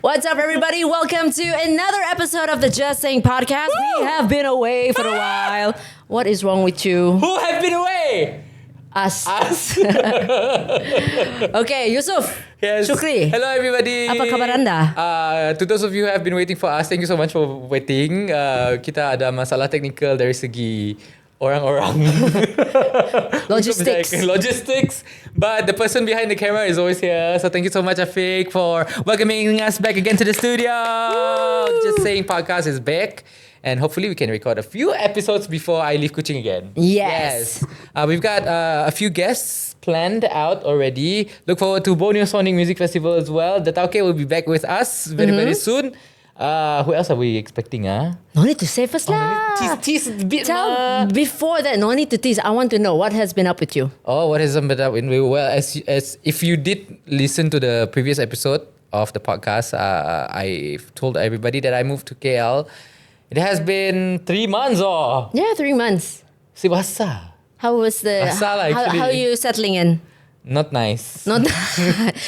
What's up, everybody? Welcome to another episode of the Just Saying podcast. We have been away for a while. What is wrong with you? Who have been away? Us. Us. Okay, Yusuf. Yes. Shukri. Hello, everybody. Apa kabar anda? To those of you who have been waiting for us, thank you so much for waiting. Kita ada masalah teknikal dari segi orang-orang. Logistics. But the person behind the camera is always here. So thank you so much, Afiq, for welcoming us back again to the studio. Woo! Just Saying podcast is back. And hopefully we can record a few episodes before I leave Kuching again. Yes. We've got a few guests planned out already. Look forward to Borneo Sonic Music Festival as well. The Tauke will be back with us very soon. Who else are we expecting? No need to say first lah. Tease a bit more. Before that, no need to tease. I want to know what has been up with you. Oh, what has been up with me? Well, as if you did listen to the previous episode of the podcast, I told everybody that I moved to KL. It has been 3 months. Yeah, 3 months. Si bahasa. How was the? How are you settling in? Not nice. Not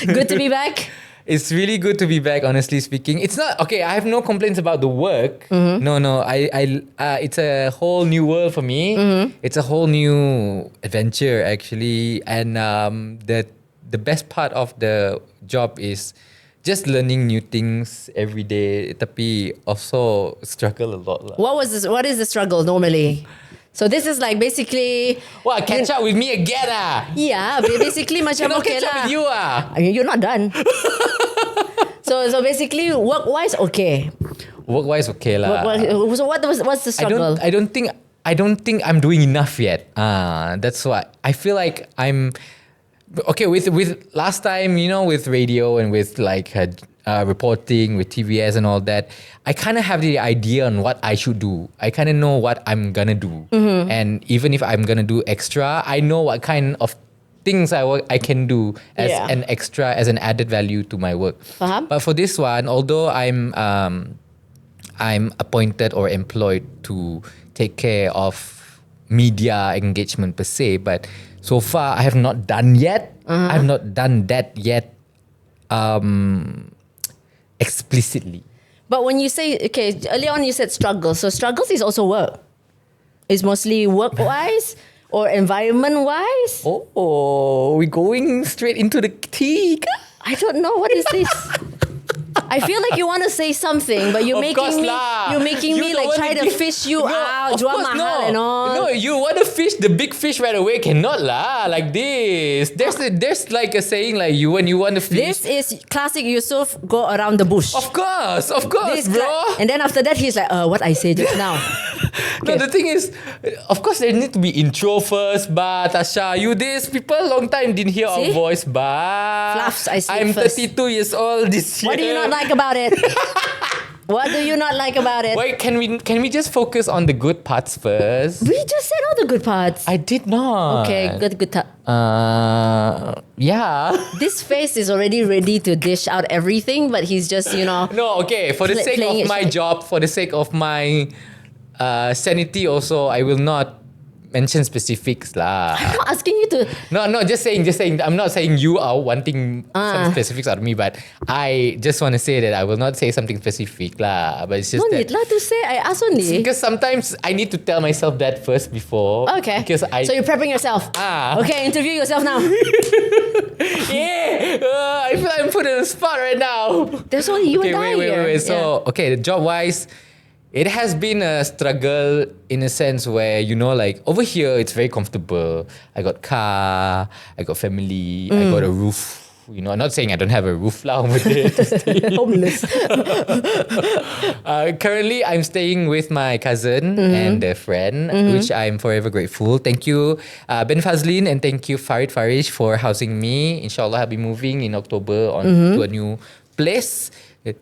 good to be back. It's really good to be back, honestly speaking. It's not okay. I have no complaints about the work. No. It's a whole new world for me. It's a whole new adventure, actually. And the best part of the job is just learning new things every day. Tapi also struggle a lot lah. What is the struggle normally? So this is like basically. What, catch up with me again Yeah, basically macam okay catch up lah. with you You're not done. So basically work-wise okay. Work-wise okay lah. So what's the struggle? I don't think I'm doing enough yet. That's why I feel like I'm okay with last time, with radio and with like reporting with TVS and all that. I kind of have the idea on what I should do. I kind of know what I'm gonna do, and even if I'm gonna do extra, I know what kind of things I can do as an extra, as an added value to my work. Faham? But for this one, although I'm appointed or employed to take care of media engagement per se, but so far I have not done yet. I have not done that yet explicitly. But when you say, okay, earlier on you said struggle. So struggles is also work. It's mostly work-wise or environment-wise. Oh, we're going straight into the tea. I don't know. What is this? I feel like you want to say something, but you're making me like try to fish you out, jual mahal and all. No, you want to fish the big fish right away, cannot lah, like this. There's like a saying like when you want to fish. This is classic Yusuf, go around the bush. Of course, bro. And then after that, he's like, what I say just now. No, the thing is, of course, there need to be intro first, but Tasha, people long time didn't hear our voice, but Fluffs, I see I'm first. 32 years old this year. What do you not like about it? What do you not like about it? Wait, can we just focus on the good parts first? We just said all the good parts. I did not. Okay, good. Yeah. This face is already ready to dish out everything, but he's just, No, okay. For the sake of my job, for the sake of my sanity also, I will not mention specifics lah. I'm not asking you to. No, just saying. I'm not saying you are wanting some specifics out of me, but I just want to say that I will not say something specific lah. But it's just No that need lah to say. I ask only. because sometimes I need to tell myself that first before. Okay. Because So you're prepping yourself. Okay, interview yourself now. I feel like I'm put in a spot right now. There's only you and I here. Wait. So, okay, job-wise, it has been a struggle in a sense where, like over here, it's very comfortable. I got car, I got family, I got a roof. I'm not saying I don't have a roof lah over there to stay. Homeless. Currently, I'm staying with my cousin and a friend, which I'm forever grateful. Thank you, Ben Fazlin, and thank you, Farid Farish, for housing me. Inshallah, I'll be moving in October to a new place,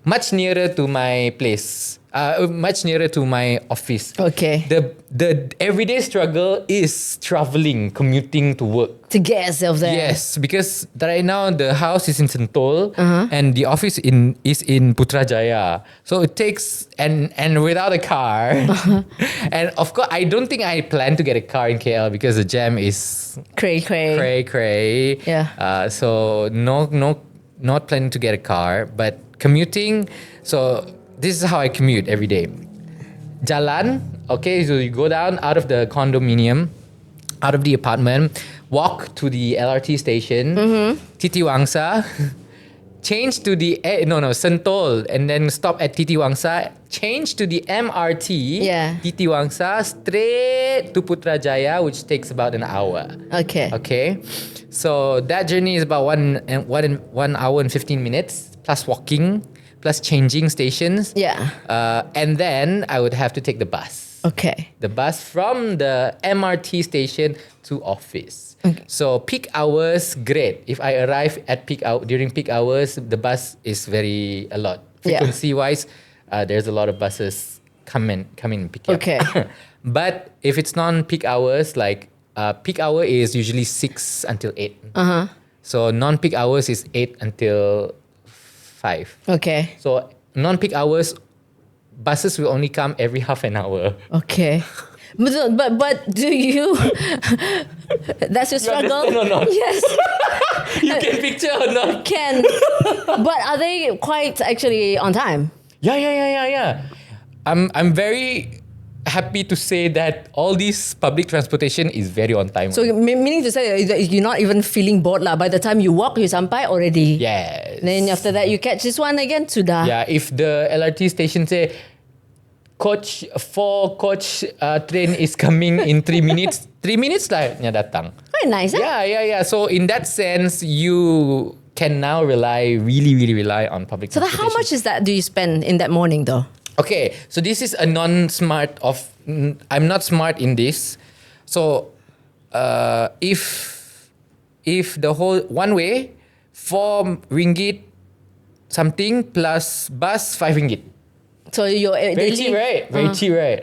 much nearer to my place. Much nearer to my office. Okay. The everyday struggle is traveling, commuting to work. To get yourself there. Yes, because right now the house is in Sentul and the office is in Putrajaya. So it takes and without a car. And of course, I don't think I plan to get a car in KL because the jam is Cray. cray. Yeah. So not planning to get a car, but commuting. So this is how I commute every day. Jalan, okay, so you go down out of the condominium, out of the apartment, walk to the LRT station, Titi Wangsa, change to the Sentul, and then stop at Titi Wangsa, change to the MRT, Titi Wangsa, straight to Putrajaya, which takes about an hour. Okay. So that journey is about 1 hour and 15 minutes, plus walking, plus changing stations. And then I would have to take the bus. The bus from the MRT station to office. So peak hours, great. If I arrive at during peak hours, the bus is a lot. Frequency wise, there's a lot of buses come in and pick you up. But if it's non-peak hours, like peak hour is usually 6 until 8. So non-peak hours is 8 until 5. So non-peak hours, buses will only come every half an hour. But do you? That's your struggle. You understand or not? Yes. You can picture or not? Can. But are they quite actually on time? Yeah. I'm very happy to say that all this public transportation is very on time. So meaning to say that you're not even feeling bored lah. By the time you walk, you sampai already. Yes. Then after that, you catch this one again, sudah. Yeah, if the LRT station say, coach train is coming in 3 minutes. 3 minutes lah nya datang. Quite nice, Yeah. So in that sense, you can now really rely on public transportation. So how much is that do you spend in that morning though? Okay, so this is a I'm not smart in this. So if the whole one way, 4 ringgit something plus bus 5 ringgit. So you're very cheap, right? Very cheap, right?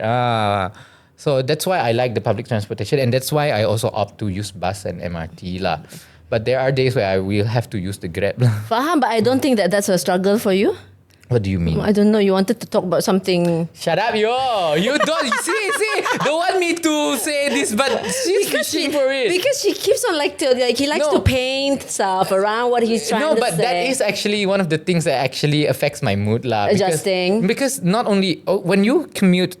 So that's why I like the public transportation, and that's why I also opt to use bus and MRT lah. But there are days where I will have to use the Grab lah. Faham, but I don't think that's a struggle for you. What do you mean? I don't know. You wanted to talk about something. Shut up, yo! You don't see. Don't want me to say this, but she's fishing for it. Because she keeps on he likes to paint stuff around what he's trying to say. No, but that is actually one of the things that actually affects my mood lah. Adjusting. Because not only when you commute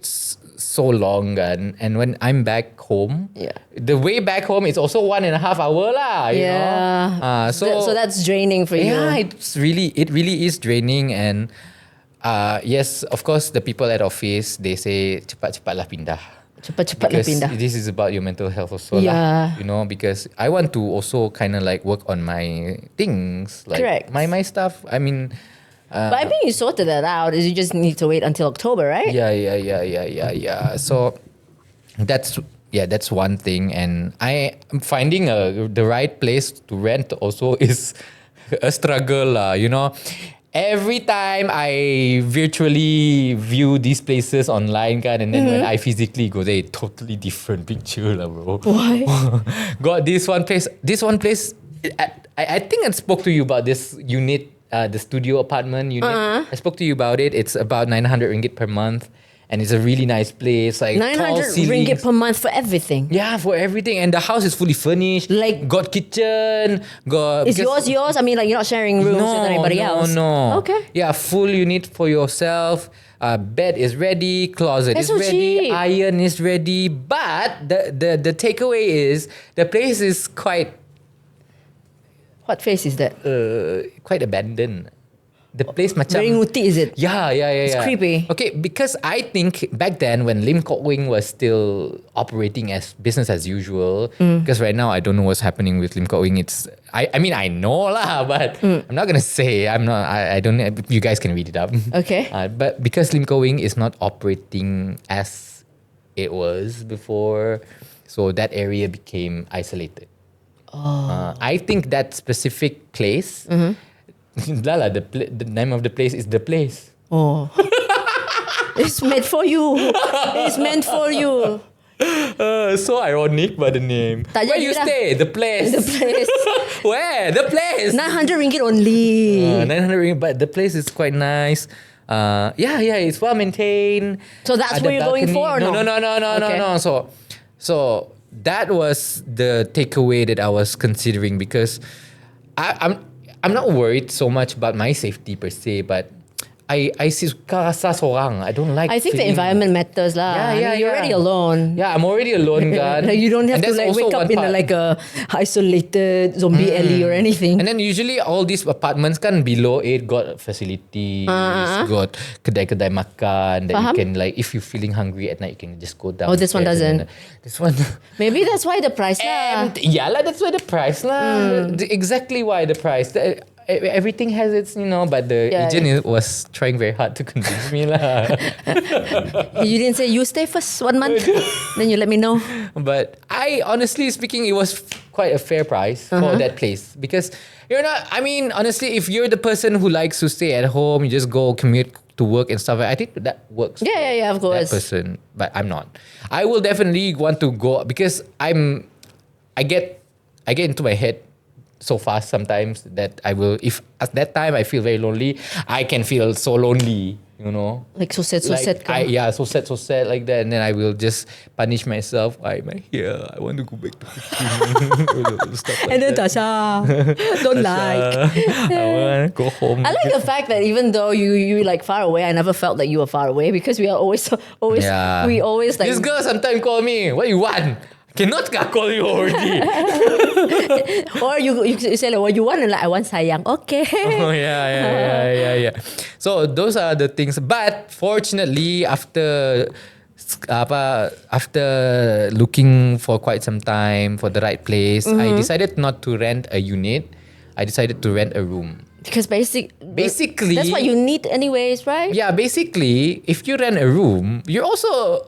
so long and when I'm back home, the way back home is also 1.5 hour lah. You know? So that's draining for you. Yeah, it really is draining, and yes, of course, the people at office they say cepat-cepatlah pindah. Cepat-cepatlah pindah. This is about your mental health also lah. You know, because I want to also kind of like work on my things, like correct. my stuff. I mean. But I think you sorted that out. You just need to wait until October, right? Yeah. So that's one thing, and I am finding the right place to rent also is a struggle, you know. Every time I virtually view these places online, and then when I physically go there, totally different picture, bro. Why? Got this one place. I think I spoke to you about this unit. The studio apartment unit. I spoke to you about it. It's about 900 ringgit per month, and it's a really nice place. Like 900 ringgit per month for everything. Yeah, for everything, and the house is fully furnished. Like got kitchen, got. Is yours? I mean, like you're not sharing rooms with anybody else. No. Okay. Yeah, full unit for yourself. Bed is ready, closet That's is so ready, cheap. iron is ready. But the takeaway is the place is quite. What face is that? Quite abandoned. The place macam Very nguti, is it? Yeah. It's creepy. Okay, because I think back then when Lim Kok Wing was still operating as business as usual, because right now I don't know what's happening with Lim Kok Wing. I mean I know lah, but I'm not gonna say. I don't know. You guys can read it up. Okay. But because Lim Kok Wing is not operating as it was before, so that area became isolated. I think that specific place, the name of the place is The Place. Oh. It's meant for you. It's meant for you. So ironic by the name. Where you stay? The Place. The Place. Where? The Place. 900 ringgit only. 900 ringgit, but the place is quite nice. It's well maintained. So that's what you're going for or no? Okay. No. So that was the takeaway that I was considering, because I'm not worried so much about my safety per se, but I suka rasa seorang. I don't like. I think the feeling- environment matters lah. Yeah, I mean, yeah, you're yeah. already alone. Yeah, I'm already alone, kan. Like you don't have And to that's like also wake up one in part. like a isolated zombie alley or anything. And then usually all these apartments kan below it got facilities, got kedai-kedai makan that Faham? you can like if you're feeling hungry at night you can just go down. Oh, this one doesn't. This one. Maybe that's why the price lah. And yeah lah, that's why the price lah. Exactly why the price. Everything has its, but the Yeah, agent was trying very hard to convince me lah. You didn't say you stay first 1 month, then you let me know. But I honestly speaking, it was quite a fair price for that place because you're not. I mean, honestly, if you're the person who likes to stay at home, you just go commute to work and stuff. I think that works. Yeah, of for course. that person, but I'm not. I will definitely want to go because I get into my head so fast sometimes that I will, if at that time I feel very lonely, I can feel so lonely, Like so sad ka. so sad like that, and then I will just punish myself. Why am I here? I want to go back to cooking. Stuff like And then that. Tasha, don't like. I want to go home. I like the fact that even though you like far away, I never felt that you were far away because we are always Yeah. we always like. This girl sometimes call me, what you want? Cannot call you already. Or you say like what you want and like I want sayang. Okay. Oh yeah. So those are the things. But fortunately, after looking for quite some time for the right place, I decided not to rent a unit. I decided to rent a room. Because basically that's what you need anyways, right? Yeah, basically, if you rent a room, you're also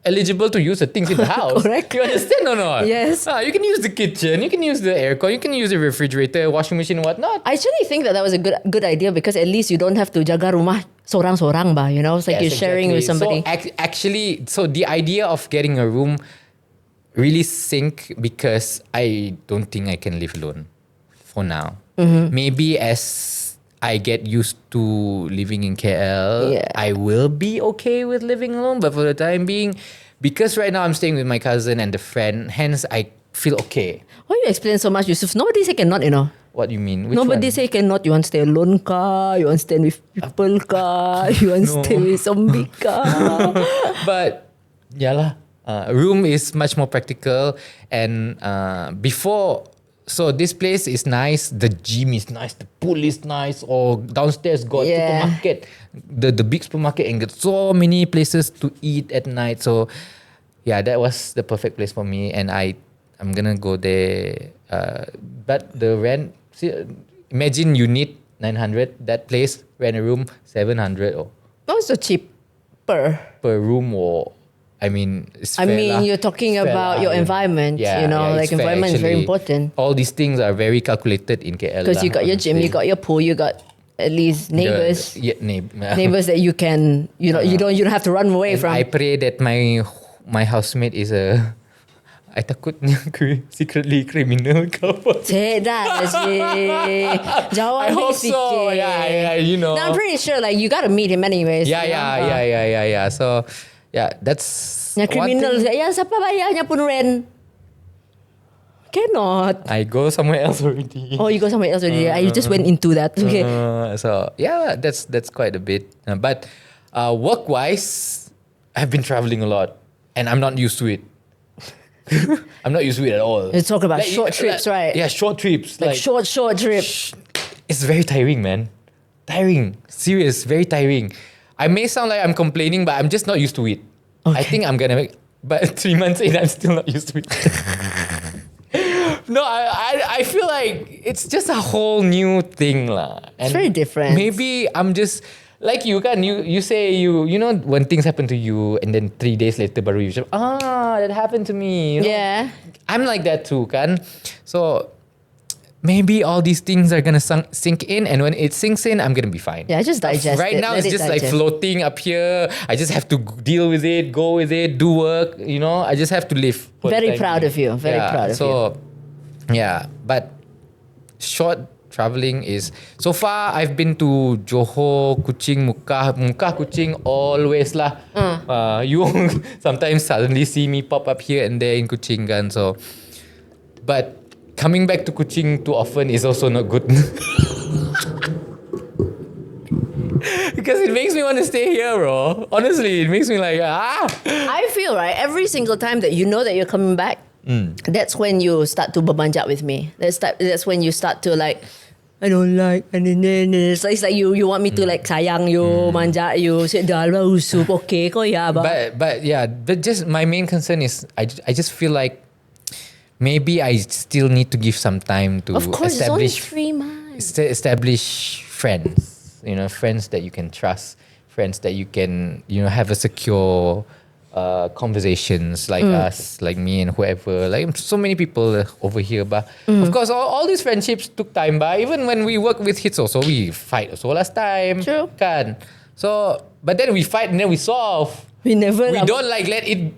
eligible to use the things in the house. Correct. You understand or not? Yes. You can use the kitchen, you can use the aircon, you can use the refrigerator, washing machine, and whatnot. I actually think that was a good idea because at least you don't have to jaga rumah sorang-sorang ba, It's like Yes, you're sharing with exactly. somebody. So actually, the idea of getting a room really sink because I don't think I can live alone for now. Maybe as I get used to living in KL, I will be okay with living alone. But for the time being, because right now I'm staying with my cousin and the friend, hence I feel okay. Why you explain so much, Yusuf? Nobody say cannot, What do you mean? Which Nobody one? say cannot. You want to stay alone ka? You want to stay with people ka? You want to stay with zombie ka? But yeah lah, room is much more practical. And before, so this place is nice. The gym is nice. The pool is nice. Or downstairs got supermarket, the big supermarket, and got so many places to eat at night. So yeah, that was the perfect place for me. And I'm gonna go there. But the rent, imagine you need 900. That place rent a room 700 or Not so cheaper. per room or. I mean, you're talking about your environment. Like it's fair, environment is very actually. important. All these things are very calculated in KL. Because you got your gym, you got your pool, you got at least neighbors. Neighbors that you can, you don't have to run away from. I pray that my housemate is a. I takutnya secretly criminal ke apa. Tidak sih. Jawab I hope so. Yeah, Now, I'm pretty sure like you got to meet him anyways. Yeah. So, yeah, that's Yang criminal. Ya, siapa bayarnya pun rent. Cannot. I go somewhere else already. Oh, you go somewhere else already. I just went into that. Okay. So yeah, that's quite a bit. But work-wise, I've been traveling a lot, and I'm not used to it. I'm not used to it at all. Let's talk about short trips, right? Yeah, short trips. Like short trips. It's very tiring, man. Tiring. Serious, very tiring. I may sound like I'm complaining, but I'm just not used to it. Okay. I think I'm gonna make. But 3 months in, I'm still not used to it. No, I feel like it's just a whole new thing lah. It's very different. Maybe I'm just like you can you say you know when things happen to you and then 3 days later baru you say, that happened to me. Yeah. I'm like that too, kan? So maybe all these things are gonna sink in, and when it sinks in, I'm gonna be fine. Yeah, just digest Right it. now, Let it's it just like digest. floating up here. I just have to deal with it, go with it, do work. I just have to live. for the Very time proud being. of you. Very proud of you. So, yeah, but short traveling is so far. I've been to Johor, Kuching, Muka, Kuching, always lah. You sometimes suddenly see me pop up here and there in Kuching, kan? So, but coming back to Kuching too often is also not good. Because it makes me want to stay here, bro. Honestly, it makes me like, I feel, right, every single time that you know that you're coming back, that's when you start to bermanjat with me. That's when you start to like, I don't like, and then it's like you want me to like sayang you, manja you, say dah lah Yusuf, okay kau ya ba. But yeah, just my main concern is I just feel like maybe I still need to give some time to Of course, it's only establish 3 months. establish friends. Friends that you can trust, friends that you can have a secure conversations like us, like me and whoever, like so many people over here. But of course, all these friendships took time. But even when we work with hits, also we fight also last time. True. Kan? So, but then we fight and then we solve. We don't like let it.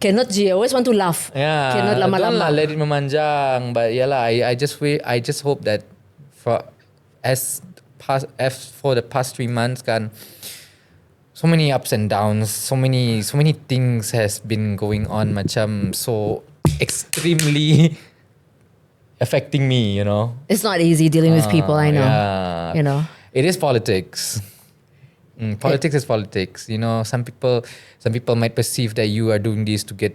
Cannot je. Always want to laugh. Yeah. Cannot lama-lama. Don't lah let it memanjang. But yeah lah, I just hope that as for the past 3 months kan, so many ups and downs, so many things has been going on, macam so extremely affecting me. It's not easy dealing with people. I know. Yeah. It is politics. Politics is politics. Some people might perceive that you are doing this to get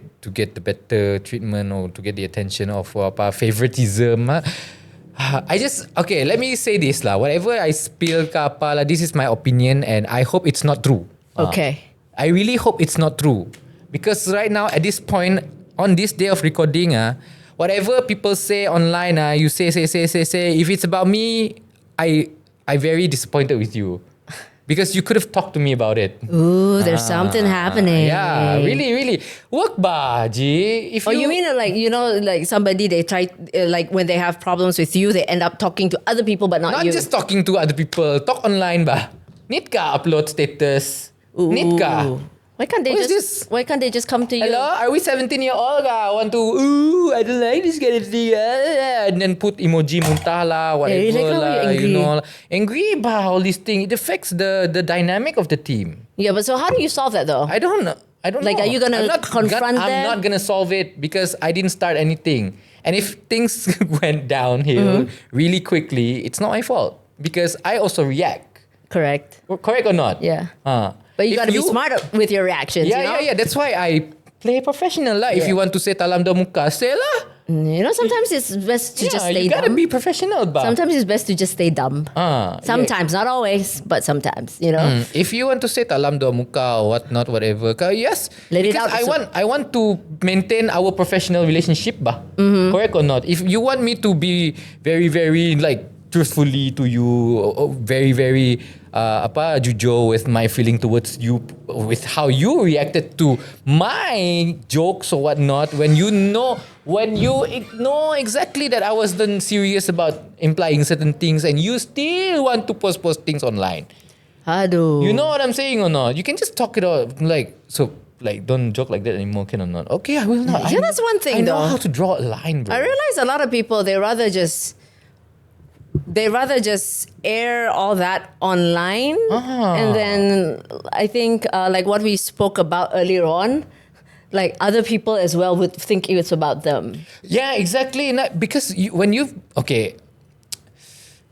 the better treatment or to get the attention of favoritism. Okay, let me say this lah. Whatever I spill ke apa lah, this is my opinion and I hope it's not true. Okay. I really hope it's not true. Because right now at this point, on this day of recording, whatever people say online, you say. If it's about me, I very disappointed with you. Because you could have talked to me about it. Ooh, there's something happening. Yeah, really. Work ba, Ji. You mean like somebody they try, like when they have problems with you, they end up talking to other people but not you. Not just talking to other people. Talk online ba. Need ka upload status? Need ka? Why can't they just come to you? Hello, are we 17-year-old ka? Want to, I don't like this kind of thing. And then put emoji muntah lah, whatever lah. Angry. Angry about all these things. It affects the dynamic of the team. Yeah, but so how do you solve that though? I don't know. Like, are you gonna confront them? I'm not gonna solve it because I didn't start anything. And if things went downhill really quickly, it's not my fault because I also react. Correct or not? Yeah. But you gotta be smart with your reactions. Yeah. That's why I play professional lah. If you want to say talam dah muka, say lah. Sometimes it's best to just stay dumb. You gotta be professional, ba. Sometimes it's best to just stay dumb. Sometimes, not always, but sometimes, If you want to say talam dah muka or whatever, yes. Let it out. I want to maintain our professional relationship, ba. Correct or not? If you want me to be very, very like truthfully to you, very, very jujur with my feeling towards you, with how you reacted to my jokes or whatnot, when you know exactly that I wasn't serious about implying certain things and you still want to post things online. Aduh. You know what I'm saying or not? You can just talk it out don't joke like that anymore, can or not? Okay, I will not. Yeah, that's one thing I know though. how to draw a line, bro. I realize a lot of people, they rather just air all that online. And then I think like what we spoke about earlier on, like other people as well would think it's about them. Yeah, exactly. Because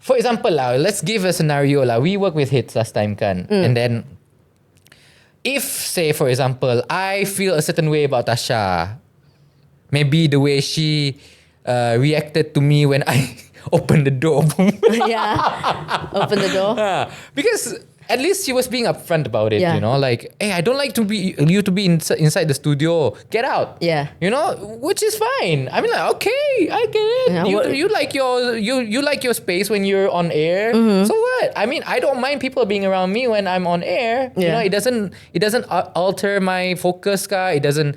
for example, let's give a scenario. We work with hits last time, kan? And then if, say, for example, I feel a certain way about Tasha, maybe the way she reacted to me when I open the door. Yeah. Open the door. Because at least she was being upfront about it, like, hey, I don't like you to be inside the studio. Get out. Yeah. Which is fine. I mean, like, okay, I get it. Yeah, you like your space when you're on air. So what? I mean, I don't mind people being around me when I'm on air. Yeah. It doesn't alter my focus, ka. It doesn't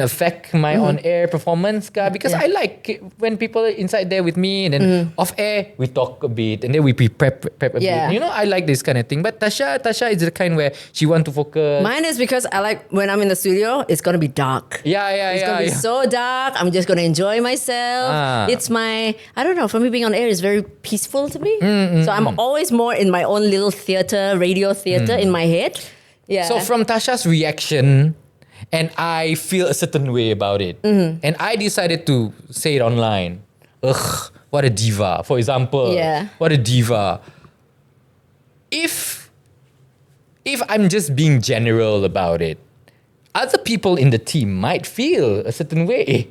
affect my on air performance, ka, because I like it when people are inside there with me, and then off air we talk a bit, and then we prep a bit. I like this kind of thing. But Tasha is the kind where she want to focus. Mine is because I like when I'm in the studio, it's gonna be dark. It's gonna be so dark. I'm just gonna enjoy myself. It's I don't know, for me being on air is very peaceful to me. So I'm always more in my own little radio theater in my head. Yeah. So from Tasha's reaction, and I feel a certain way about it, and I decided to say it online. Ugh, what a diva. For example, what a diva. If if I'm just being general about it, other people in the team might feel a certain way.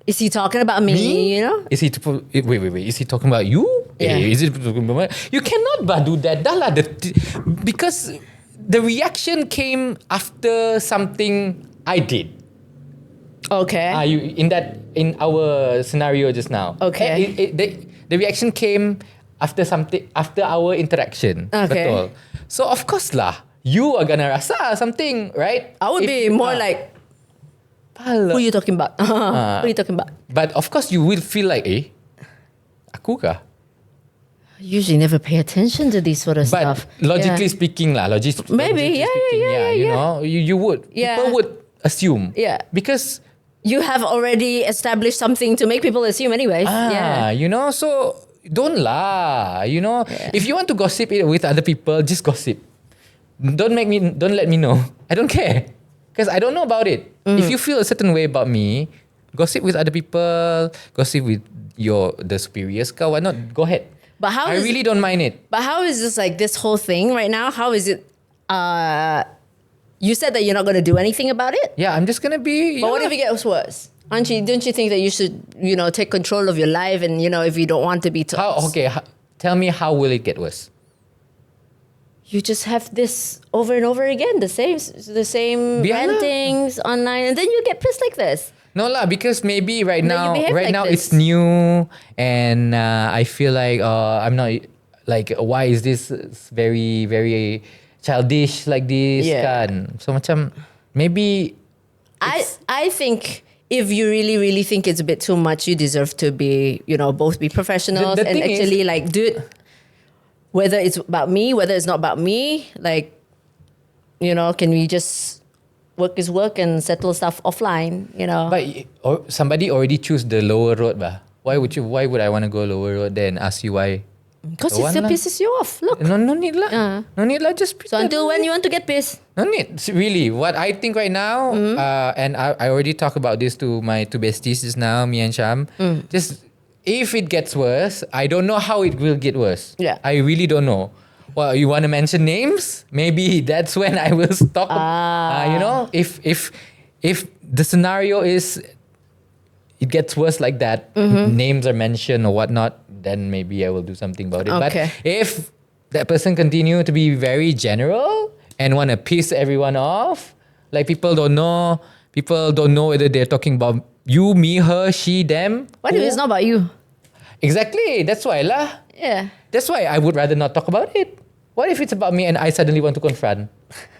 Is he talking about me? You know? Is he wait? Is he talking about you? Yeah. Is it you cannot but do that, dah lah. Because the reaction came after something I did. Okay. You in our scenario just now. Okay. The reaction came after our interaction. Okay. Betul. So of course lah, you are gonna rasa something, right? I would be more like, who are you talking about? Who are you talking about? But of course you will feel like, aku kah? I usually never pay attention to these sort of But stuff. logically speaking lah, Maybe, yeah. you know, you would. Yeah. People would assume. Yeah. Because You have already established something to make people assume anyways. you know, so don't lie. You know, if you want to gossip it with other people, just gossip. Don't let me know. I don't care. Because I don't know about it. If you feel a certain way about me, gossip with other people, gossip with the superiors, why not? Go ahead. But I really don't mind it. But how is this like this whole thing right now? How is it? You said that you're not going to do anything about it. Yeah, I'm just gonna be. But what if it gets worse? Don't you think that you should, take control of your life and, if you don't want to be tell me how will it get worse? You just have this over and over again, the same rantings online, and then you get pissed like this. No lah, because maybe right then now you behave like it's this. new, and I feel like I'm not like, why is this very very childish like this? Yeah. Kan? So macam maybe I think if you really think it's a bit too much, you deserve to be, both be professionals The and thing is- actually like do it. Whether it's about me, whether it's not about me, like, can we just work is work and settle stuff offline, But somebody already choose the lower road, bah. Why would I want to go lower road then ask you why? Because Don't it still want lah. pisses you off. Look. No need lah. No need lah. Just So until when you want to get pissed? No need. Really, what I think right now, and I already talked about this to my two besties just now, me and Sham. Just if it gets worse, I don't know how it will get worse. Yeah. I really don't know. Well, you want to mention names? Maybe that's when I will stop. If the scenario is it gets worse like that, names are mentioned or whatnot, then maybe I will do something about it. Okay. But if that person continue to be very general and want to piss everyone off, like people don't know whether they're talking about you, me, her, she, them. What if who. it's not about you? Exactly. That's why lah. Yeah. That's why I would rather not talk about it. What if it's about me and I suddenly want to confront?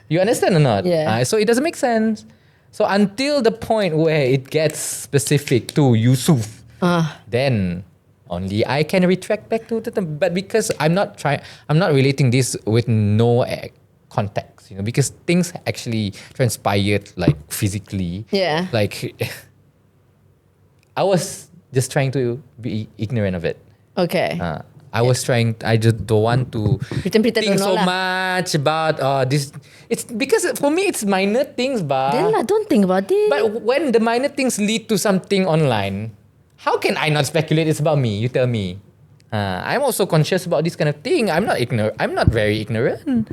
You understand or not? Yeah. So it doesn't make sense. So until the point where it gets specific to Yusuf, then only I can retract back to them. But because I'm not relating this with no context, because things actually transpired like physically. Yeah. Like I was just trying to be ignorant of it. Okay. I just don't want to Pretend think don't know so lah. much about this. It's because for me, it's minor things, Then lah, don't think about it. But when the minor things lead to something online, how can I not speculate it's about me? You tell me. I'm also conscious about this kind of thing. I'm not ignorant. I'm not very ignorant.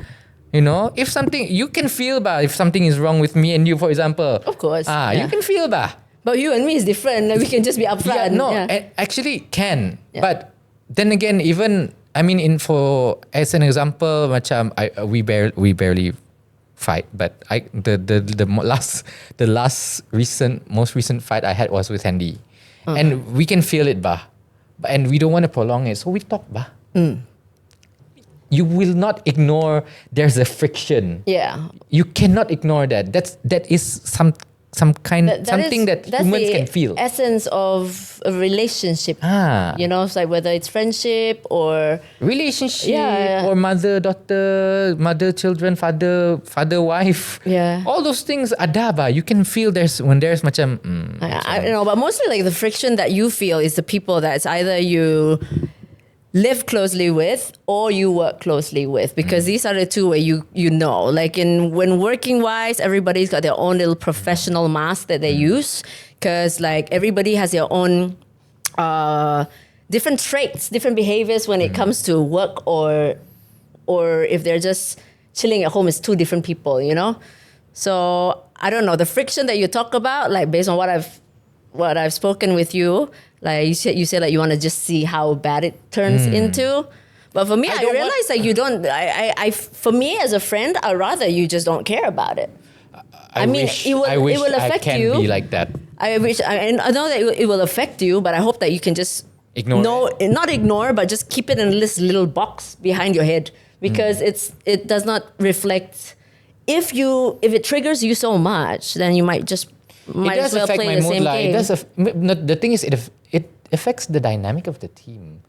If something, you can feel if something is wrong with me and you, for example. Of course. You can feel But you and me is different. Like, we can just be upfront. Actually can. Yeah. But then again, even as an example, macam we barely fight, but the most recent fight I had was with Handy, and we can feel it, and we don't want to prolong it, so we talk, You will not ignore there's a friction. Yeah. You cannot ignore that. That is something that humans can feel. That's the essence of a relationship. It's like whether it's friendship or relationship, Yeah. or mother-daughter, mother-children, father-wife. Yeah. All those things ada ba. You can feel when there's macam. I don't know, but mostly like the friction that you feel is the people that's either you live closely with or you work closely with, because these are the two where like when working wise, everybody's got their own little professional mask that they use, because like everybody has their own different traits, different behaviors when it comes to work or if they're just chilling at home is two different people, you know? So I don't know, the friction that you talk about, like based on what I've spoken with you, like you said like you want to just see how bad it turns into. But for me, I realize like you don't, for me as a friend, I'd rather you just don't care about it. I wish it will affect I you. can be like that. I know that it will affect you, but I hope that you can just Ignore not ignore, but just keep it in this little box behind your head because it does not reflect. If it triggers you so much, then you might as well play the same game. The thing is, it affects the dynamic of the team.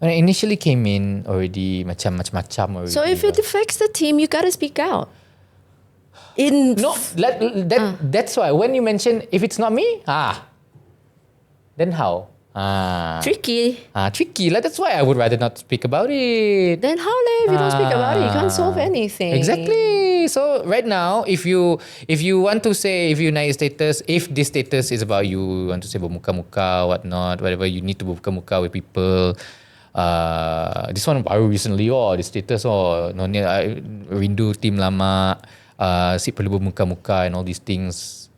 When I initially came in already, macam-macam already. So if it affects the team, you gotta speak out. That's why when you mention if it's not me, then how? Tricky. Tricky. That's why I would rather not speak about it. Then how if you don't speak about it? You can't solve anything. Exactly. So right now, if you want to say, if you naik status, if this status is about you want to say bermuka-muka, whatnot, whatever, you need to bermuka-muka with people. This one baru recently, this status, I rindu team lama, si perlu bermuka-muka and all these things.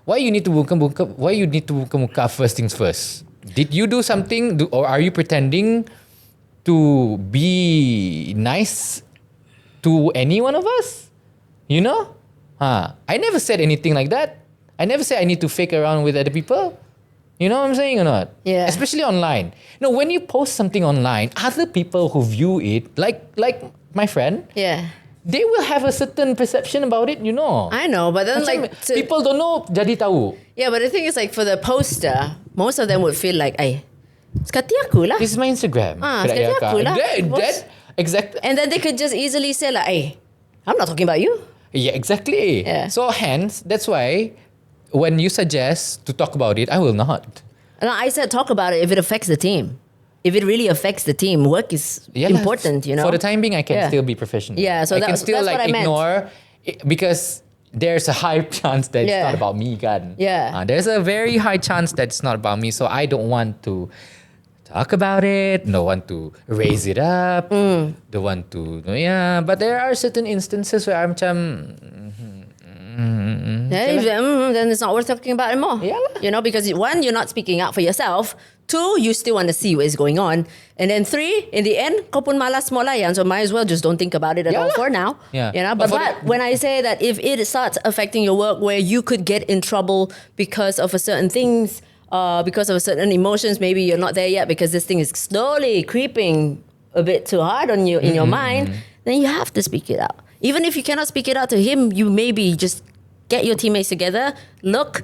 Why you need to bermuka-muka first things first? Did you do something or are you pretending to be nice to any one of us? You know? I never said anything like that. I never said I need to fake around with other people. You know what I'm saying or not? Yeah. Especially online. When you post something online, other people who view it, like my friend, they will have a certain perception about it, you know. I know, but then people don't know, jadi tahu. Yeah, but the thing is like for the poster, most of them would feel like, sekati aku lah. This is my Instagram. Sekati aku lah. That exactly. And then they could just easily say like, I'm not talking about you. Yeah, exactly. Yeah. So hence, that's why when you suggest to talk about it, I will not. And I said talk about it if it affects the team. If it really affects the team, work is important, you know. For the time being, I can still be professional. Yeah, so I can still that's what I ignore it because there's a high chance that it's not about me, kan. Yeah. There's a very high chance that it's not about me, so I don't want to talk about it. Don't want to raise it up. Don't want to. But there are certain instances where I'm then it's not worth talking about anymore. Yeah. You know, because one, you're not speaking out for yourself. Two, you still want to see what is going on. And then three, in the end, kau pun malas mau layan, so might as well just don't think about it at all for now. Yeah. You know, but when I say that if it starts affecting your work where you could get in trouble because of a certain things, because of a certain emotions, maybe you're not there yet because this thing is slowly creeping a bit too hard on you in your mind, then you have to speak it out. Even if you cannot speak it out to him, you maybe just get your teammates together. Look,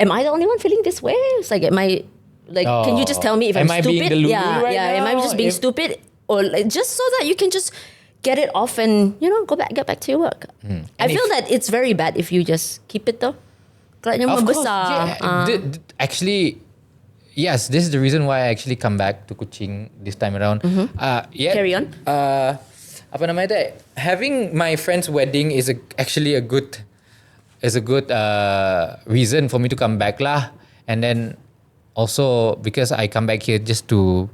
am I the only one feeling this way? It's like, can you just tell me if I'm stupid? Being the Lulu right now? Am I just being stupid? Or just so that you can just get it off and, get back to your work. I feel that it's very bad if you just keep it though. Of course, actually, yes, this is the reason why I actually come back to Kuching this time around. Carry on. Apa nama dia? Having my friend's wedding is actually a good reason for me to come back lah. And then also because I come back here just to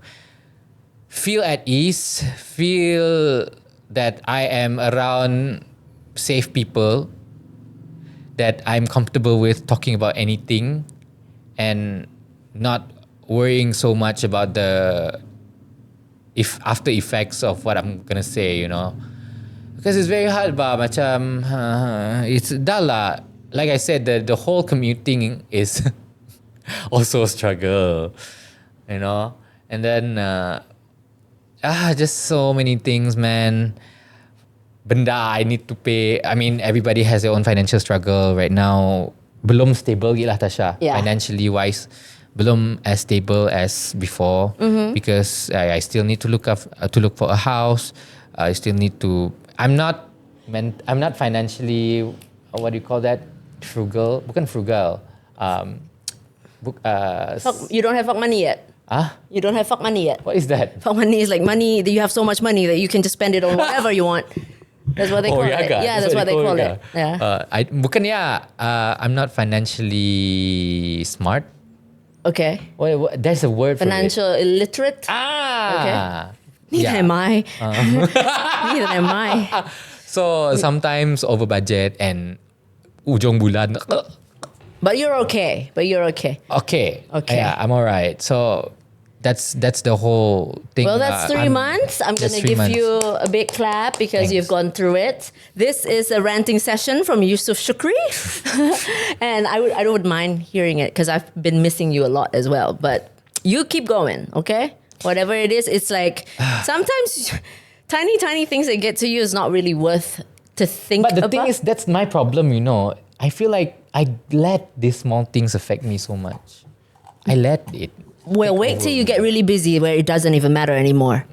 feel at ease, feel that I am around safe people, that I'm comfortable with talking about anything and not worrying so much about the after effects of what I'm gonna say, because it's very hard macam it's dah lah. Like I said, the whole commuting is also a struggle, and then just so many things, man. Benda I need to pay. I mean, everybody has their own financial struggle right now. Belum stable lagi lah, Tasha. Financially wise, belum as stable as before because I still need to look for a house. I still need to. I'm not financially. What do you call that? Frugal. Bukan frugal. You don't have fuck money yet. You don't have fuck money yet. What is that? Fuck money is like money that you have so much money that you can just spend it on whatever you want. That's what they call it. Yeah, that's what they call it. Yeah. I'm not financially smart. Okay. There's a word Financial for it. illiterate. Okay. Neither am I. Neither am I. So sometimes over budget and ujung bulan. But you're okay. Okay. Okay. Yeah, I'm all right. So that's the whole thing. Well, that's 3 months. I'm going that's to 3 give months. you a big clap because Thanks. you've gone through it. This is a ranting session from Yusuf Shukri. And I wouldn't mind hearing it because I've been missing you a lot as well. But you keep going, okay? Whatever it is, it's like sometimes tiny things that get to you is not really worth to think But the about. thing is, that's my problem, you know. I feel like I let these small things affect me so much. I let it. Well, take wait over till you me. get really busy where it doesn't even matter anymore.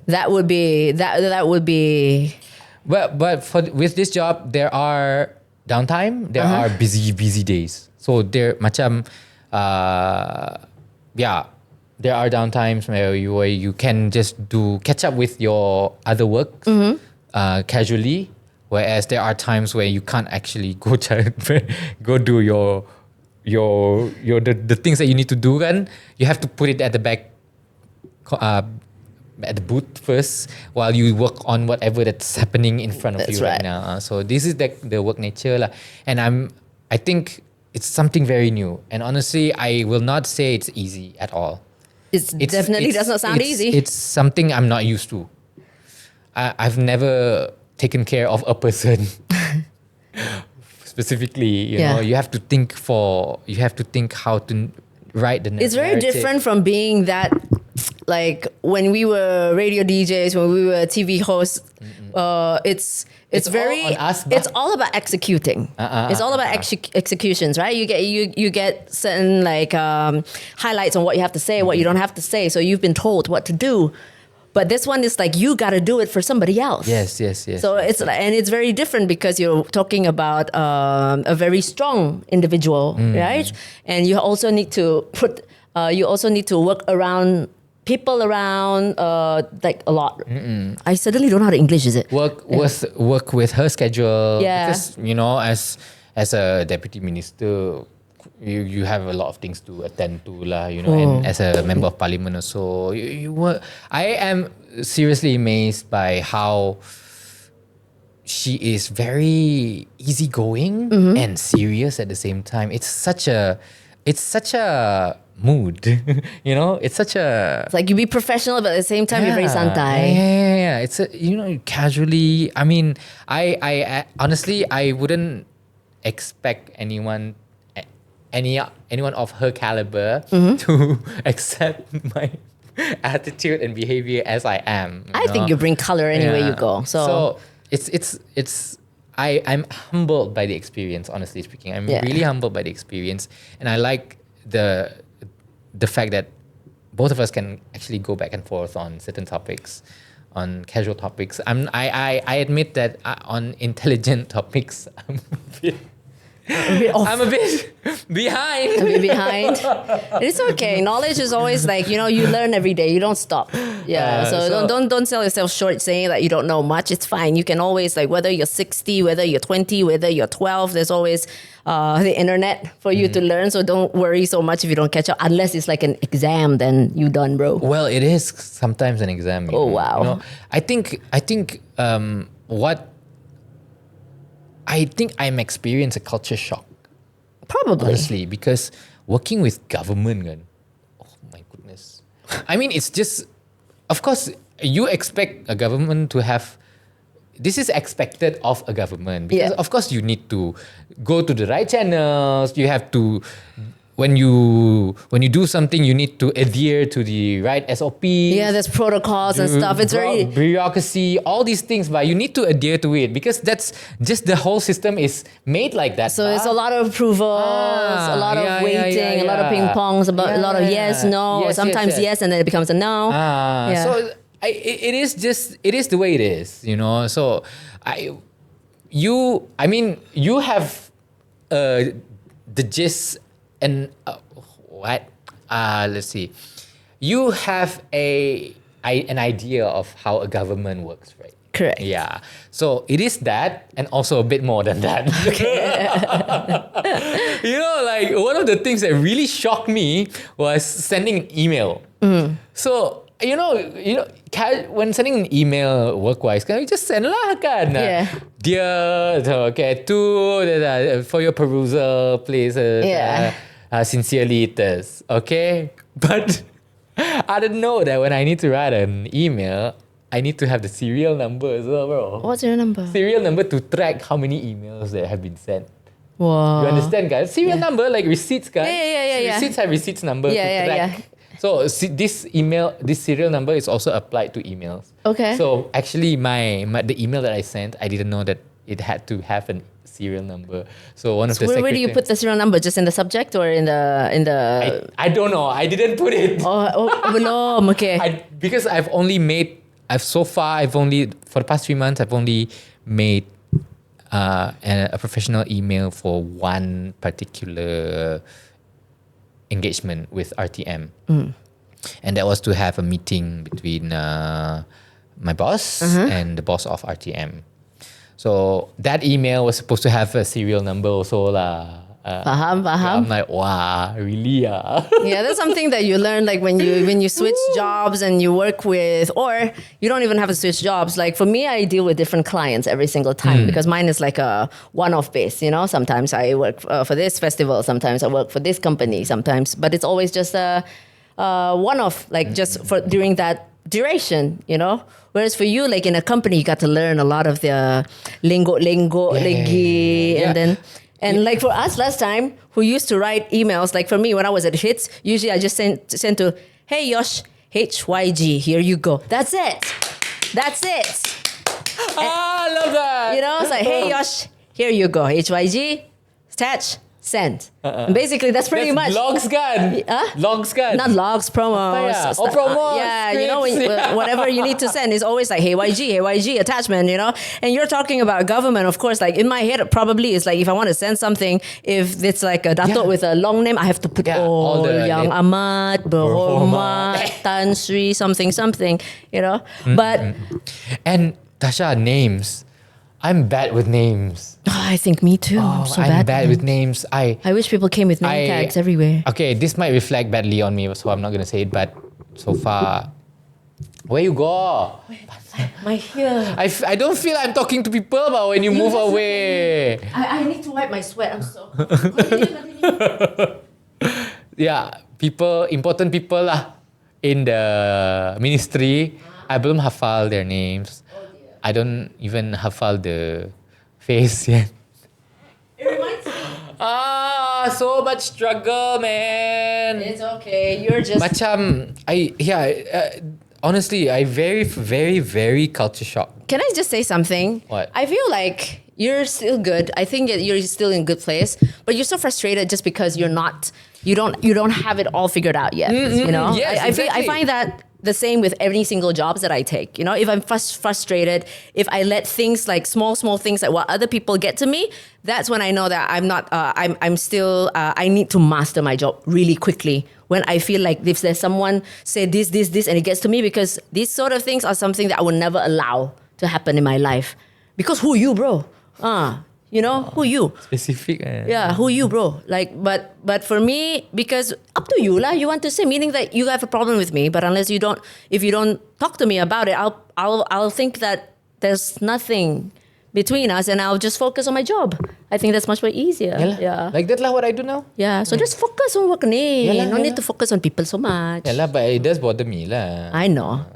That would be that would be But with this job, there are downtime. There are busy days. So there macam there are downtimes where you can just catch up with your other work casually. Whereas there are times where you can't actually go do the things that you need to do, kan. You have to put it at the back, at the booth first while you work on whatever that's happening in front of That's you right. now. So this is the work nature lah. And I think it's something very new. And honestly, I will not say it's easy at all. it definitely does not sound easy. It's something I'm not used to. I've never taken care of a person specifically. You know, you have to think how to write the narrative. It's very different from being that, like when we were radio DJs, when we were TV hosts. It's very all on us, it's all about executing. It's all about executions, right? You get certain like highlights on what you have to say, what you don't have to say. So you've been told what to do. But this one is like you got to do it for somebody else. Yes. So it's very different because you're talking about a very strong individual, right? And you also need to work around people around like a lot. I suddenly don't know how to English is it. Work with her schedule. Yeah. Because you know, as a deputy minister, you have a lot of things to attend to lah. You know, and as a member of parliament also, you work. I am seriously amazed by how she is very easygoing and serious at the same time. It's such a mood, you know. It's like you be professional, but at the same time you're very santai. Yeah. It's casually. I mean, I honestly I wouldn't expect anyone of her caliber to accept my attitude and behavior as I am. I think you bring color anywhere you go. So it's I'm humbled by the experience, honestly speaking. I'm really humbled by the experience, and I like the fact that both of us can actually go back and forth on certain topics, on casual topics. I admit that on intelligent topics, I'm a bit behind. A bit behind. It's okay. Knowledge is always like, you learn every day. You don't stop. Yeah. So don't sell yourself short saying that you don't know much. It's fine. You can always, like, whether you're 60, whether you're 20, whether you're 12, there's always the internet for you to learn. So don't worry so much if you don't catch up. Unless it's like an exam, then you done, bro. Well, it is sometimes an exam. Oh, wow. I think I'm experiencing a culture shock. Probably. Honestly, because working with government, oh my goodness. I mean, it's just, of course, you expect a government to have, this is expected of a government. Because of course you need to go to the right channels. You have to, when you do something, you need to adhere to the right SOP. Yeah, there's protocols and stuff. It's very bureaucracy, all these things, but you need to adhere to it because that's just the whole system is made like that. So it's a lot of approvals, a lot of waiting, a lot of ping pongs, a lot of yes, no, sometimes yes, and then it becomes a no. So it is the way it is, So you have the gist. And let's see. You have an idea of how a government works, right? Correct. Yeah. So it is that, and also a bit more than that. Like one of the things that really shocked me was sending an email. So when sending an email work-wise, can you just send lah kan? Yeah. Dear, for your perusal, please. Sincerely, this. Okay, but I didn't know that when I need to write an email, I need to have the serial number as well, bro. What's your number? Serial number to track how many emails that have been sent. Wow. You understand, guys? Serial number, like receipts, guys. Yeah. Receipts have receipts number to track. So this serial number is also applied to emails. Okay. So actually, the email that I sent, I didn't know that it had to have a serial number. So one of the where do you put the serial number? Just in the subject or in the? I don't know. I didn't put it. Belum. Okay. Because for the past 3 months, I've only made a professional email for one particular engagement with RTM. And that was to have a meeting between my boss and the boss of RTM. So that email was supposed to have a serial number also lah. Faham. I'm like, wow, really? Yeah, that's something that you learn like when you switch jobs and you work with, or you don't even have to switch jobs. Like for me, I deal with different clients every single time because mine is like a one-off base, Sometimes I work for this festival, sometimes I work for this company, but it's always just a one-off, like just for during that duration, Whereas for you, like in a company, you got to learn a lot of the lingo, and then. And like for us last time, who used to write emails, like for me, when I was at HITS, usually I just sent to, hey, Yosh, HYG, here you go. That's it. I love that. It's like, hey, Yosh, here you go. HYG, attach, send. And basically, that's pretty much. Logs kan? Logs kan? Not logs, promos. Promos. Yeah, whatever you need to send is always like, hey, YG, attachment, And you're talking about government, of course. Like in my head, probably it's like if I want to send something, if it's like a datuk with a long name, I have to put all the Yang Amat, Berhormat, Tan Sri, something, But. And Tasha, names. I'm bad with names. I think me too. I'm bad with names. I wish people came with name tags everywhere. Okay, this might reflect badly on me, so I'm not going to say it, but so far, where you go? My here. I don't feel I'm talking to people, but when you move away. I need to wipe my sweat. I'm so... Yeah, important people lah in the ministry. I belum hafal their names. I don't even hafal the face yet. It reminds me. So much struggle, man. It's okay. You're just... honestly, I very, very, very culture shock. Can I just say something? What? I feel like you're still good. I think you're still in a good place, but you're so frustrated just because you don't have it all figured out yet. Yes, I find that the same with every single jobs that I take. If I'm frustrated, if I let things like small things like what other people get to me, that's when I know that I'm not. I'm still. I need to master my job really quickly. When I feel like if there's someone say this, and it gets to me, because these sort of things are something that I will never allow to happen in my life. Because who you, bro? Who you? Specific. Yeah, who you, bro? Like, but for me, because up to you lah. You want to say, meaning that you have a problem with me, but if you don't talk to me about it, I'll think that there's nothing between us, and I'll just focus on my job. I think that's much more easier. Yeah. Like that lah. What I do now. Yeah. So just focus on work ni. No need to focus on people so much. Yeah lah, but it does bother me lah. I know.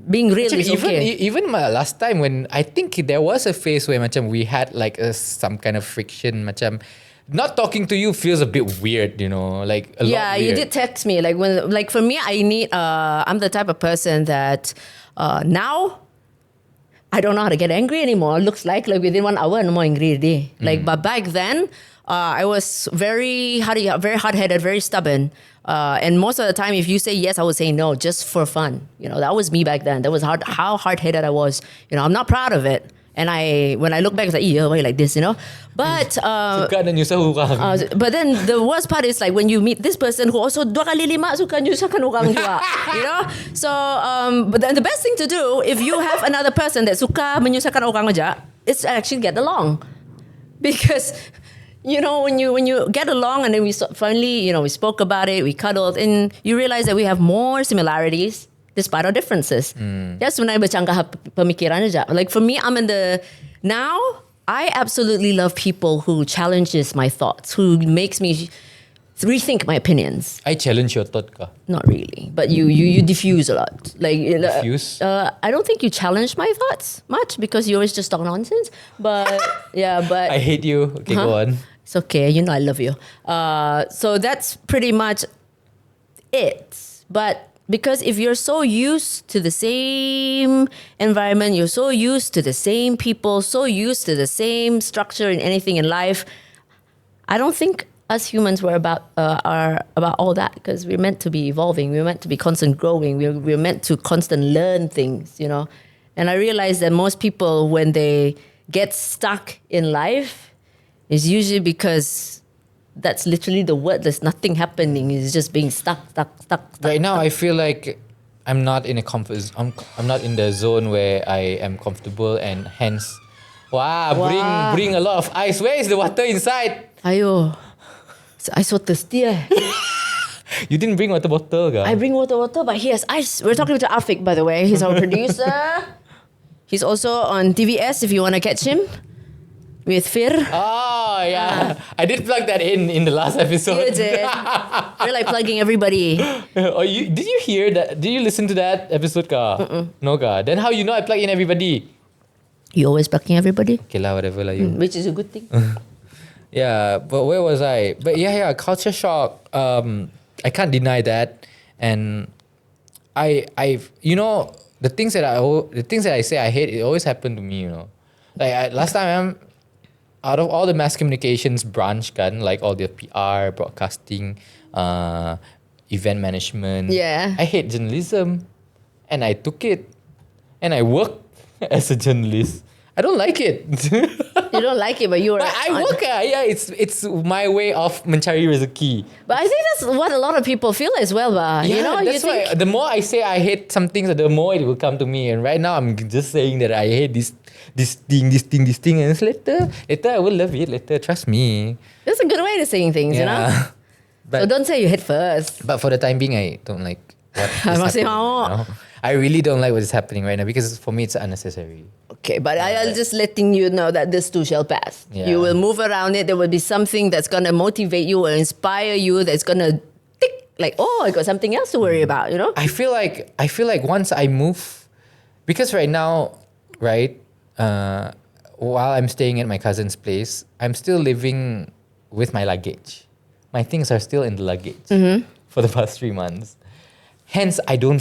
Being real is okay. Even my last time when I think there was a phase where we had like some kind of friction, not talking to you feels a bit weird, like a lot weird. You did text me like for me, I'm the type of person that now I don't know how to get angry anymore. Looks like within 1 hour, no more angry already. But back then, I was very hard-headed, very stubborn. And most of the time, if you say yes, I would say no, just for fun. That was me back then. That was how hard-headed I was. I'm not proud of it. And when I look back, it's like, why you like this, But suka dan nyusah orang. But then the worst part is like when you meet this person who also 2 kali 5 suka nyusahkan orang juga, So, but then the best thing to do if you have another person that suka menyusahkan orang aja, is actually get along, because when you get along and then we finally we spoke about it, we cuddled, and you realize that we have more similarities despite our differences. That's when I bercanggah pemikiran aja. Like for me, now I absolutely love people who challenges my thoughts, who makes me rethink my opinions. I challenge your thought ka. Not really, but you diffuse a lot. Like Diffuse? I don't think you challenge my thoughts much because you always just talk nonsense. But but I hate you. Okay, go on. it's okay. You know I love you. So that's pretty much it. But because if you're so used to the same environment, you're so used to the same people, so used to the same structure in anything in life, I don't think us humans are about all that, because we're meant to be evolving. We're meant to be constant growing. We're meant to constant learn things, you know. And I realize that most people, when they get stuck in life, is usually because that's literally the word. There's nothing happening. It's just being stuck. Right now, I feel like I'm not in a comfort. I'm not in the zone where I am comfortable, and hence, bring a lot of ice. Where is the water inside? Ayo, I so thirsty. You didn't bring water bottle, guys. I bring water, but he has ice. We're talking to Afiq, by the way. He's our producer. He's also on TVS if you want to catch him. With Fir. Oh, yeah. I did plug that in the last episode. You did. We're like plugging everybody. Did you hear that? Did you listen to that episode, ka? No, ka. Then how you know I plug in everybody? You always plugging everybody? Okay lah, whatever lah you. Which is a good thing. Yeah, but where was I? But yeah, culture shock. I can't deny that, and I've the things that I say I hate, it always happened to me. You know, like last time out of all the mass communications branch, like all the PR, broadcasting, event management. Yeah. I hate journalism, and I took it, and I worked as a journalist. I don't like it. You don't like it, but you are. But I work. Yeah, it's my way of mencari rezeki. But I think that's what a lot of people feel as well, ba. Yeah, You know, that's why the more I say I hate some things, the more it will come to me. And right now, I'm just saying that I hate this thing, and later I will love it. Later, trust me. That's a good way of saying things, you know. But, So don't say you hate first. But for the time being, I don't like what is Masih happening. mau. You know? I really don't like what is happening right now, because for me it's unnecessary. Okay, but I'll just letting you know that this too shall pass. Yeah. You will move around it. There will be something that's gonna motivate you or inspire you. That's gonna tick like, oh, I got something else to worry about. You know. I feel like once I move, because right now, right, while I'm staying at my cousin's place, I'm still living with my luggage. My things are still in the luggage for the past 3 months. Hence, I don't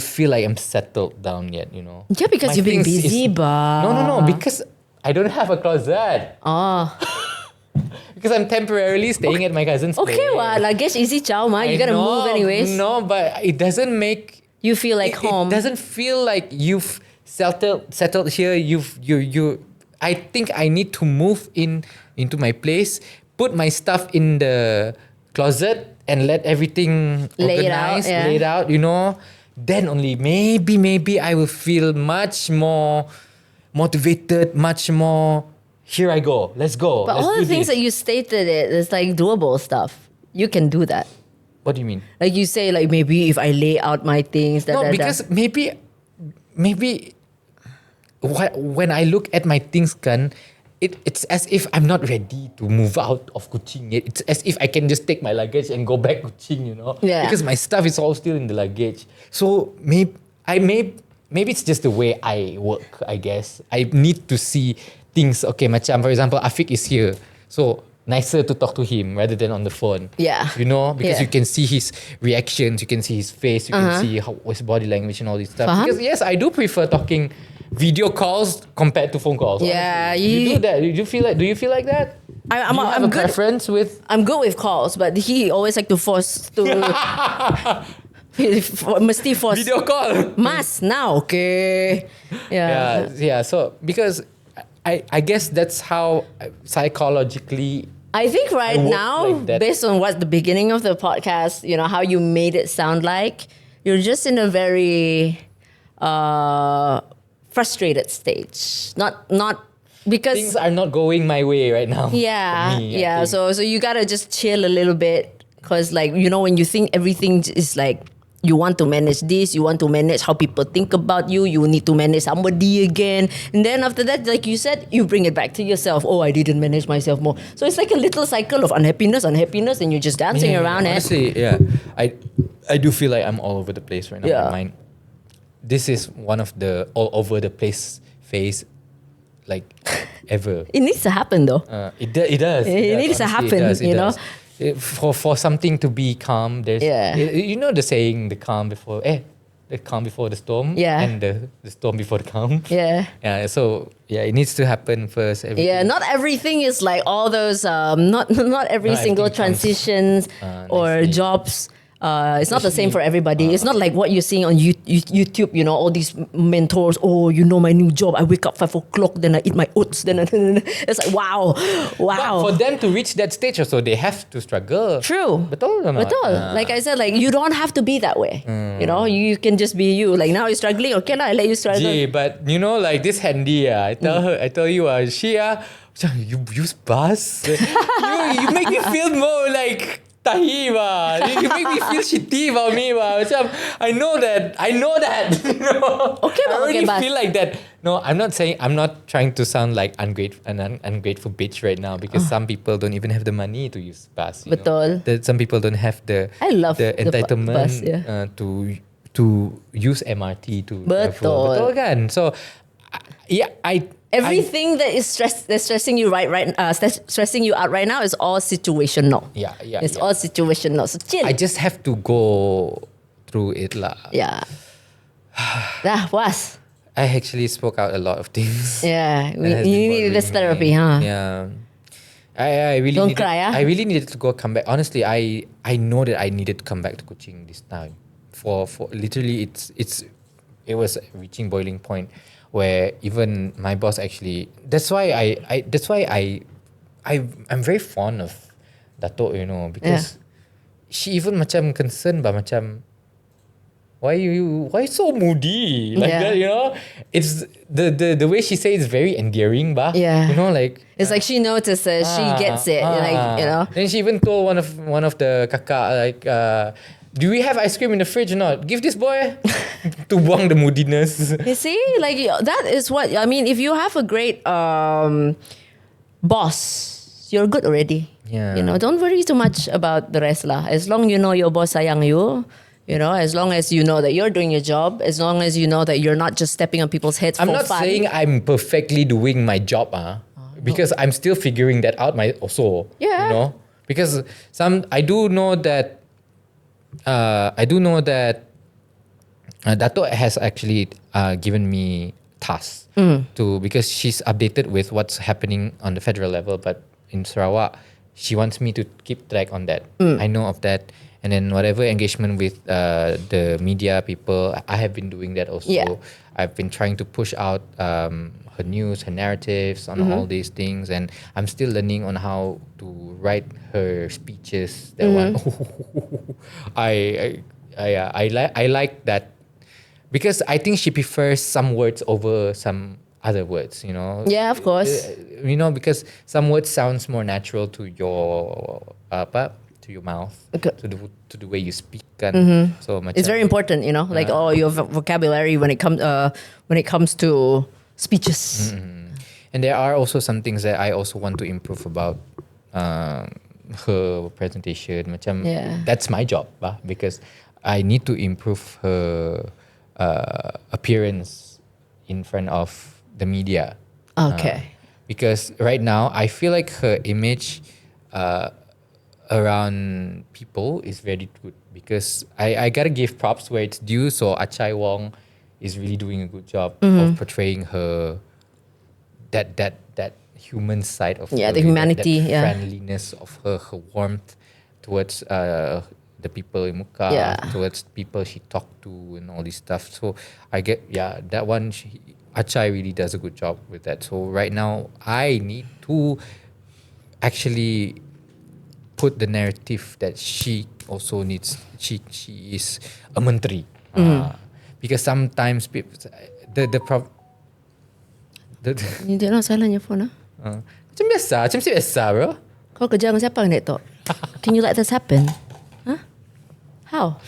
feel like I'm settled down yet, you know. Yeah, because My you've been things busy, ba. No, because I don't have a closet. Oh. Because I'm temporarily staying at my cousin's place. Okay, well, luggage easy chow, ma. You gotta move anyways. No, but it doesn't make You feel like home. It doesn't feel like you've settled here. You. I think I need to move into my place, put my stuff in the closet, and let everything organized, laid out. You know, then only maybe I will feel much more motivated, much more. Here I go. Let's go. But Let's all do the things this. that you stated, it's like doable stuff. You can do that. What do you mean? Like you say, like maybe if I lay out my things, Because maybe when I look at my things, it's as if I'm not ready to move out of Kuching yet. It's as if I can just take my luggage and go back Kuching, you know? Yeah. Because my stuff is all still in the luggage. So maybe it's just the way I work, I guess. I need to see things. Okay, macam for example, Afiq is here. So nicer to talk to him rather than on the phone. Yeah. You know, because Yeah. you can see his reactions, you can see his face, you can see his body language and all this stuff. Faham? Because yes, I do prefer talking video calls compared to phone calls. Yeah, honestly. You do that. Do you feel like that? I'm Do you have I'm a good. preference with? I'm good with calls, but he always like to force to. Mesti force. Video call. Mas now, okay. Yeah. So because I guess that's how psychologically. I think right I work now, like that. based on what the beginning of the podcast, you know, how you made it sound like, you're just in a very frustrated stage. Not because Things are not going my way right now. yeah, for me, I yeah. think. So you gotta just chill a little bit, because like, you know, when you think everything is like you want to manage this, you want to manage how people think about you, you need to manage somebody again. And then after that, like you said, you bring it back to yourself. Oh, I didn't manage myself more. So it's like a little cycle of unhappiness, and you're just dancing around it. Honestly, yeah. I do feel like I'm all over the place right now. Yeah. My mind. This is one of the all over the place phase, like ever. It needs to happen though. It does. It needs to Honestly, happen, it you know? does. For something to be calm, there's you know the saying, the calm before the storm, and the storm before the calm. Yeah. So it needs to happen first. Everything. Yeah, not everything is like all those. Not every single everything transitions or nicely. jobs. It's not the same for everybody. It's not like what you're seeing on YouTube. You know, all these mentors. Oh, you know, my new job. I wake up 5 o'clock, then I eat my oats. Then it's like wow. But for them to reach that stage, also they have to struggle. True. Betul or not? Like I said, like you don't have to be that way. You know, you can just be you. Like now you're struggling. Okay, now I let you struggle. Gee, but you know, like this Handy, I tell you, she you use bus. you make me feel more like tahi ba. You make me feel shitty about me ba. Macam, I know that. You know? Okay, I already okay, feel like that. No, I'm not trying to sound like an ungrateful bitch right now, because some people don't even have the money to use bus. Betul. Some people don't have the entitlement bus, yeah. to use MRT to travel. Betul kan? So everything that is stressing you stressing you out right now is all situational. It's all situational. So chill. I just have to go through it lah. Yeah. Was. I actually spoke out a lot of things. Yeah, you need this therapy, huh? Yeah. I really don't cry, I really needed to come back. Honestly, I know that I needed to come back to coaching this time. For literally, it was reaching boiling point where even my boss actually. That's why I'm very fond of Dato', you know, because she even macam concerned ba macam. Why so moody like that? You know, it's the way she says is very endearing, ba. Yeah, you know, like it's like she notices, she gets it, like you know. Then she even told one of the kakak like, do we have ice cream in the fridge or not? Give this boy to buang the moodiness. You see, like that is what I mean. If you have a great boss, you're good already. Yeah, you know, don't worry too much about the rest lah. As long you know your boss sayang you. You know, as long as you know that you're doing your job, as long as you know that you're not just stepping on people's heads for fun. I'm not saying I'm perfectly doing my job, because I'm still figuring that out also. Yeah. You know, because I do know that Dato' has actually given me tasks because she's updated with what's happening on the federal level, but in Sarawak, she wants me to keep track on that. I know of that. And then whatever engagement with the media people, I have been doing that also. Yeah. I've been trying to push out her news, her narratives on all these things. And I'm still learning on how to write her speeches. That one. I like that. Because I think she prefers some words over some other words, you know. Yeah, of course. You know, because some words sounds more natural to your to your mouth, to the way you speak, kan. So it's very important, you know, like your vocabulary when it comes to speeches. And there are also some things that I also want to improve about her presentation. Macam that's my job, because I need to improve her appearance in front of the media. Okay. Because right now I feel like her image around people is very good, because I gotta give props where it's due. So Achai Wong is really doing a good job of portraying her that human side of her, the humanity, that friendliness of her warmth towards the people in Muka, towards people she talked to and all this stuff. So I get that one. Achai really does a good job with that. So right now I need to actually put the narrative that she also needs. She is a menteri, because sometimes people Hindi nak salah your phone macam biasa bro. Kau kerja dengan siapa, Dato'? Can you let this happen? Huh? How?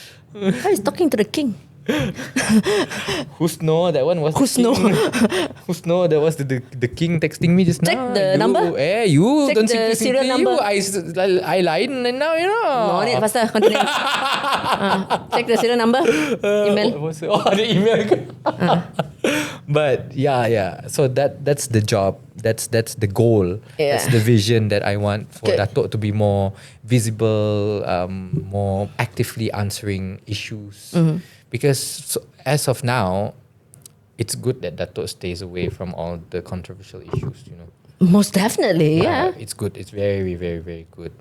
He's talking to the king. Who's no? That one was Who's the no? king. Who's no? That was the king texting me just Check now. the number. You Check don't the serial simply number. I lied and now you know. No need, faster, continue. Check the serial number. Email. What was it? Oh, the email. But yeah. So that's the job. That's the goal. Yeah. That's the vision that I want for Good. Dato' to be more visible, more actively answering issues. Because as of now, it's good that Dato' stays away from all the controversial issues. You know. Most definitely, yeah. It's good. It's very, very, very good.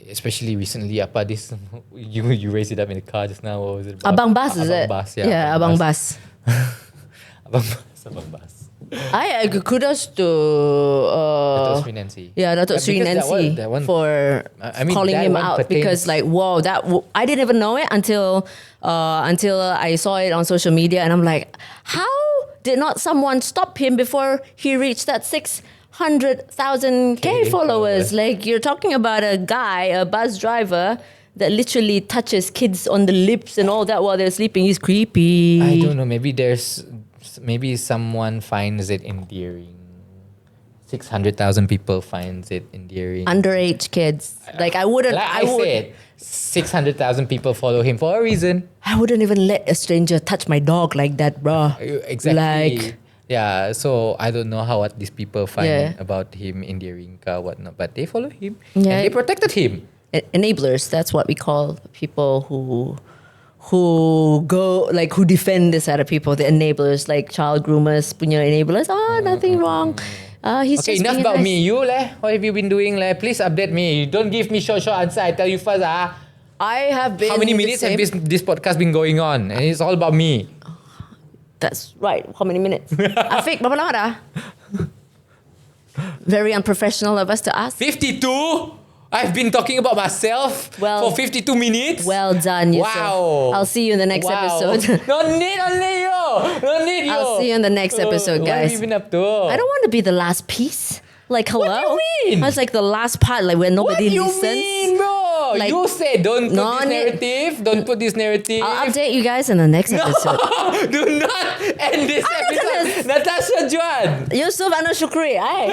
Especially recently, this you raised it up in the car just now. What was it about? Abang Bas, is Abang it? Bas, Yeah, Abang Bas. Abang Bas. I kudos to Dato' Sri Nancy. yeah, Dato' Yeah, Sri because Nancy that one- for I mean, calling that him one out pertains- because like wow, I didn't even know it until I saw it on social media and I'm like, how did not someone stop him before he reached that 600,000 K followers? Like you're talking about a guy, a bus driver that literally touches kids on the lips and all that while they're sleeping. He's creepy. I don't know. Maybe someone finds it endearing. 600,000 people finds it endearing. Underage kids. Like I wouldn't. Like I said, 600,000 people follow him for a reason. I wouldn't even let a stranger touch my dog like that, bro. Exactly. Like, yeah, so I don't know what these people find Yeah. about him endearing or whatnot, but they follow him Yeah. and they protected him. enablers. That's what we call people who go like who defend this other people. The enablers, like child groomers, punya enablers. Nothing wrong. He's Okay, just enough being about nice. me. You what have you been doing? Please update me. Don't give me short answer. I tell you first. I have been. How many the minutes have same- this podcast been going on? And it's all about me. That's right. How many minutes? Afiq, berapa lama dah? Very unprofessional of us to ask. 52? I've been talking about myself Well- for 52 minutes. Well done, Yusuf. Wow. I'll see you in the next episode. No need yo. No need yo. I'll see you in the next episode, What have guys. you been up to? I don't want to be the last piece. Like, hello? What do you mean? That's like the last part, like where What nobody do you listens. mean, bro? Like- You said don't put No this need- narrative. Don't put this narrative. I'll update you guys in the next episode. Do not end this episode. Natasha Juan. Yusuf Anu Shukri, aye.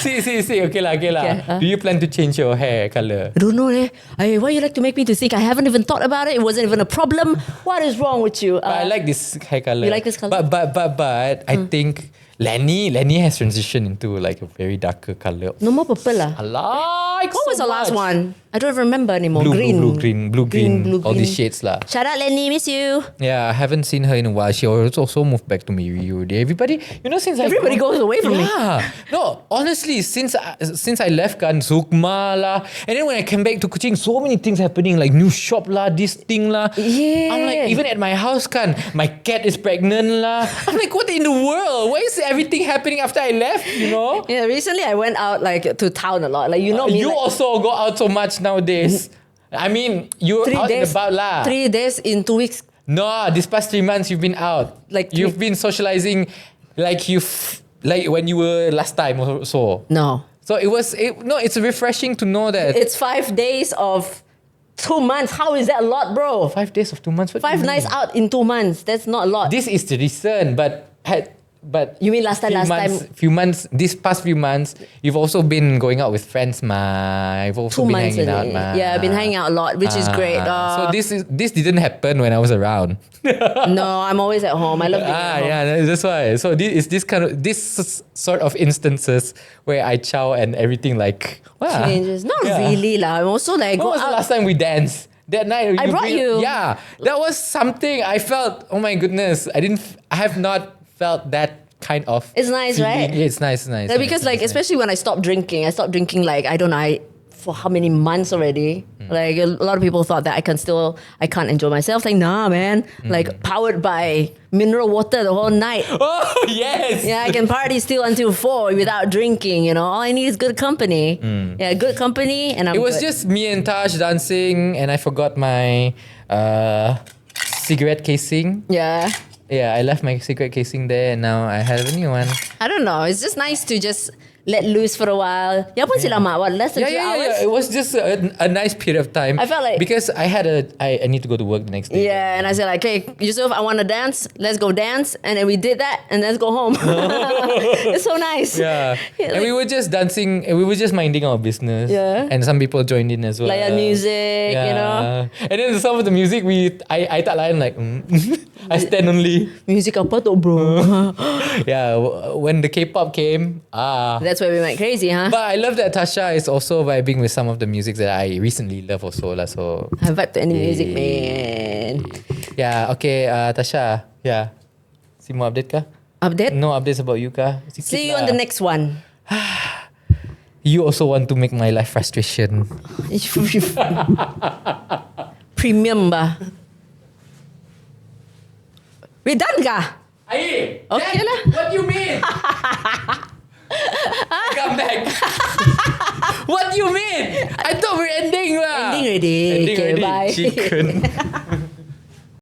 See. Okay lah. Okay, Do you plan to change your hair color? I don't know, eh. Why you like to make me to think I haven't even thought about it? It wasn't even a problem. What is wrong with you? But I like this hair color. You like this colour? But I think Lenny has transitioned into like a very darker color. No more purple lah. I like What was the last one? I don't remember anymore. Blue, green. green, blue, all green. these shades lah. Shout out Lenny, miss you. Yeah, I haven't seen her in a while. She also moved back to Miriu. Everybody, since Everybody goes away from me. Yeah, no, honestly, since I left kan Sukma lah, and then when I came back to Kuching, so many things happening like new shop lah, this thing lah. Yeah. I'm like, even at my house kan, my cat is pregnant lah. I'm like, what in the world? Why is everything happening after I left? Yeah, recently I went out like to town a lot. Like me. You like, also go out so much nowadays. I mean, you're 3 out days. and about lah. 3 days in 2 weeks. No, this past 3 months you've been out. Like you've been socializing, like when you were last time or so. No. So it's refreshing to know that It's 5 days of 2 months. How is that a lot, bro? 5 days of 2 months. What do 5 you nights mean? out in 2 months. That's not a lot. This is the reason, but You mean last time? few months. This past few months, you've also been going out with friends, ma. You've also 2 been months hanging out, only. ma. Yeah, I've been hanging out a lot, which is great. So this didn't happen when I was around. No, I'm always at home. I love being at home. Yeah, that's why. So this sort of instances where I chow and everything like Changes. Not really lah. I'm also like When go was the out. last time we danced? That night I brought you. Yeah, that was something I felt. Oh my goodness, I have not felt that kind of. It's nice, feeling. right? Yeah, it's nice. Yeah, because like especially when I stopped drinking like I don't know for how many months already. Like a lot of people thought that I can't enjoy myself. Like nah, man. Like powered by mineral water the whole night. Oh yes. Yeah, I can party still until 4 without drinking. All I need is good company. Yeah, good company, and I'm. It was good. just me and Taj dancing, and I forgot my cigarette casing. Yeah. Yeah, I left my cigarette casing there, and now I have a new one. I don't know. It's just nice to just let loose for a while. Yang pun sila mak, what, less than 2 hours? It was just a nice period of time. I felt like- because I need to go to work the next day. Yeah, and I said like, okay, Yusuf, I want to dance. Let's go dance. And then we did that, and let's go home. It's so nice. Yeah. And we were just dancing, and we were just minding our business. Yeah. And some people joined in as well. Layan music, you know. And then some of the music, I tak layan like, I stand only. Music apa tu, bro? Yeah, when the K-pop came, That's where we went crazy, huh? But I love that Tasha is also vibing with some of the music that I recently love also lah. So I vibe to any music, man. yeah, okay, Tasha. Yeah. Si mau update kah? Update? No updates about you kah? Sikit See you lah. on the next one. You also want to make my life frustration. Premium ba? We done kah? Aye. Okay then, lah. What do you mean? Come back. What do you mean? I thought we're ending lah. Ending already. Ending Okay, already. bye. Chicken.